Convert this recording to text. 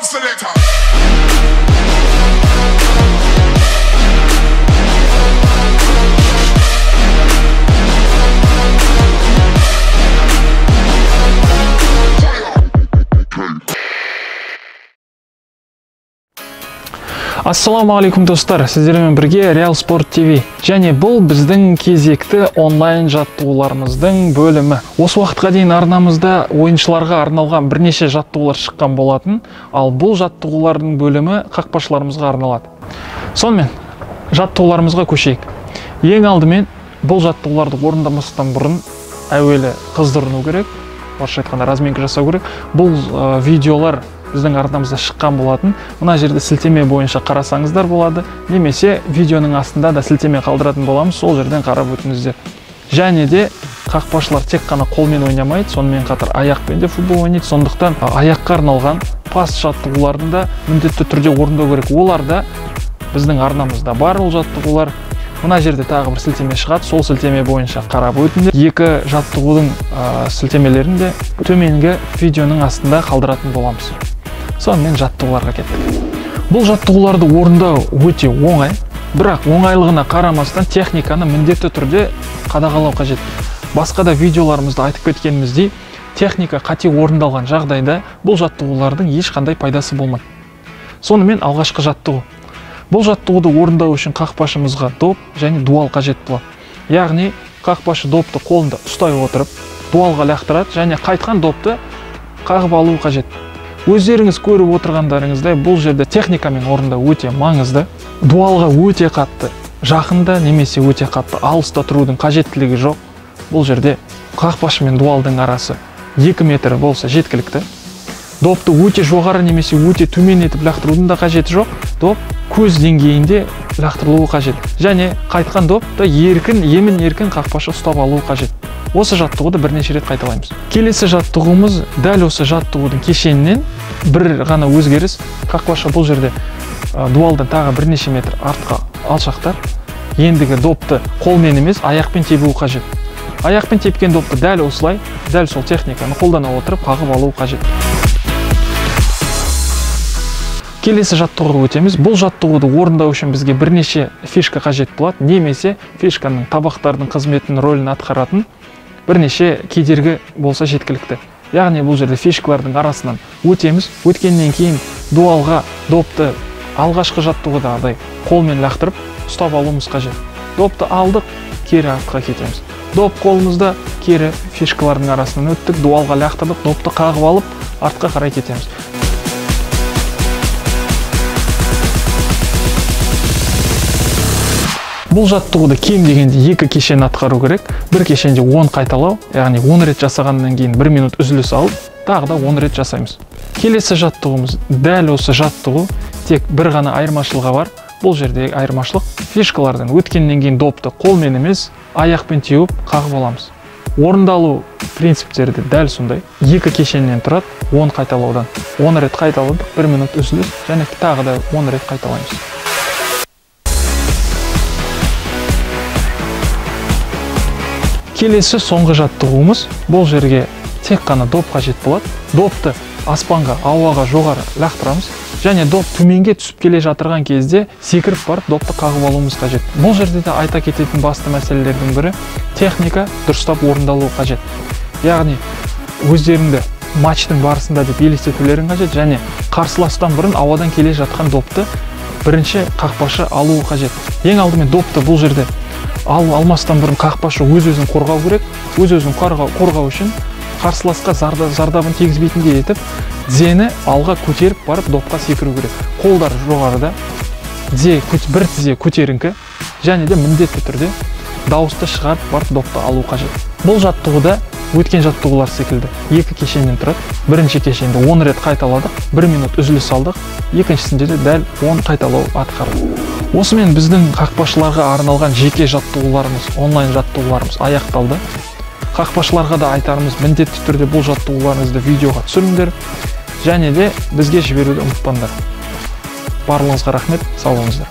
selector. Ассаламу алейкум достар, сіздермен бірге Реал Спорт ТВ. Және бұл біздің кезекті онлайн жаттығуларымыздың бөлімі. Осы уақытқа дейін арнамызда ойыншыларға арналған бірнеше жаттығулар шыққан болатын, ал бұл жаттығулардың бөлімі қақпашыларымызға арналады. Сонымен, жаттығуларымызға көшейік. Ең алдымен бұл жаттығуларды орындамастан бұрын әуелі қыздырыну керек, орысша айтқанда разминка жасау керек. Бұл видеолар біздің арнамызда шыққан болатын. Мына жерде сілтеме бойынша қарасаңыздар болады, немесе видеоның астында да сілтеме қалдыратын боламыз, сол жерден қарап өтіңіздер. Және де қақпашылар тек қана қолмен ойнамайды, сонымен қатар аяқпен де футбол ойнайды. Сондықтан аяққа арналған пас жаттығуларында міндетті түрде орындау керек. Олар да біздің арнамызда бар ол жаттығулар. Мына жерде тағы бір сілтеме шығады, сол сілтеме бойынша қарап өтіңдер. Екі жаттығудың сілтемелерін де төменгі видеоның астында қалдыратын боламыз. Сонымен жаттығуларға кеттік. Бұл жаттығуларды орындау өте оңай, бірақ оңайлығына қарамастан техниканы міндетті түрде қадағалау қажет. Басқа да видеоларымызда айтып кеткеніміздей, техника қате орындалған жағдайда бұл жаттығулардың ешқандай пайдасы болмайды. Сонымен алғашқы жаттығу. Бұл жаттығуды орындау үшін қақпашымызға доп және дуал қажет болады. Яғни қақпашы допты қолында ұстай отырып, дуалға лақтырады және қайтқан допты қағып алу қажет. Өздеріңіз көріп отырғандарыңыздай, бұл жерде техникамен орындау өте маңызды. Дуалға өте қатты жақында немесе өте қатты алыста тұрудың қажеттілігі жоқ. Бұл жерде қақпашы мен дуалдың арасы 2 метр болса жеткілікті. Допты өте жоғары немесе өте төмен етіп лақтырудың да қажеті жоқ. Доп көз деңгейінде лақтырылуы қажет. Және қайтқан допты емін-еркін қақпашы ұстап алуы қажет. Осы жаттығуды бірнеше рет қайталаймыз. Келесі жаттығуымыз дәл осы жаттығудың кешенінен бір ғана өзгеріс. Қақпашы бұл жерде дуалдан тағы бірнеше метр артқа алшақтар. Ендігі допты қолмен емес, аяқпен тебуі қажет. Аяқпен тепкен допты дәл осылай, дәл сол техниканы қолдана отырып қағып алуы қажет. Келесі жаттығуға өтеміз. Бұл жаттығуды орындау үшін бізге бірнеше фишка қажет болады, немесе фишканың табақтардың қызметін рөлін атқаратын бірнеше кедергі болса жеткілікті. Яғни бұл жерде фишкалардың арасынан өтеміз. Өткеннен кейін дуалға допты алғашқы жаттығудағыдай қолмен лақтырып ұстап алуымыз қажет. Допты алдық, кері артқа кетеміз. Доп қолымызда, кері фишкалардың арасынан өттік, дуалға лақтырдық, допты қағып алып, артқа қарай кетеміз. Бұл жаттығуды кем дегенде 2 кешен атқару керек. Бір кешенде 10 қайталау, яғни 10 рет жасағаннан кейін 1 минут үзіліс алып, тағы да 10 рет жасаймыз. Келесі жаттығуымыз, дәл осы жаттығу, тек бір ғана айырмашылығы бар. Бұл жердегі айырмашылық фишкалардан өткеннен кейін допты қолмен емес, аяқпен теуіп қағып аламыз. Орындалу принциптері дәл сондай. 2 кешеннен тұрады, 10 қайталаудан. 10 рет қайталадық, 1 минут үзіліс, және тағы да 10 рет қайталаймыз. Келесі соңғы жаттығуымыз. Бұл жерге тек қана доп қажет болады. Допты аспанға, ауаға жоғары лақтырамыз. Және доп төменге түсіп келе жатырған кезде секіріп барып допты қағып алуымыз қажет. Бұл жерде де айта кететін басты мәселелердің бірі техника дұрыстап орындалуы қажет. Яғни өздеріңді матчтың барысында деп елестетулерің қажет, және қарсыластан бұрын ауадан келе жатқан допты бірінші қақпашы алуы қажет. Ең алдымен допты бұл жерде алмастан бұрын қақпашы өз-өзін қорғау керек. Өз-өзін қорғау үшін қарсыласқа зардабын тигізбейтіндей етіп, тізені алға көтеріп барып допқа секіру керек. Қолдар жоғарыда, бір тізе көтеріңкі, және де міндетті түрде дауысты шығарып барып допты алу қажет. Бұл жаттығуда өткен жаттығулар секілді 2 кешеннен тұрады. Бірінші кешенде 10 рет қайталадық, 1 минут үзіліс алдық, екіншісінде де дәл 10 қайталау атқарылды. Осымен біздің қақпашыларға арналған жеке жаттығуларымыз, онлайн жаттығуларымыз аяқталды. Қақпашыларға да айтарымыз, міндетті түрде бұл жаттығуларыңызды видеоға түсіріңдер, және де бізге жіберуді ұмытпаңдар. Барлығыңызға рахмет, сау болыңыздар.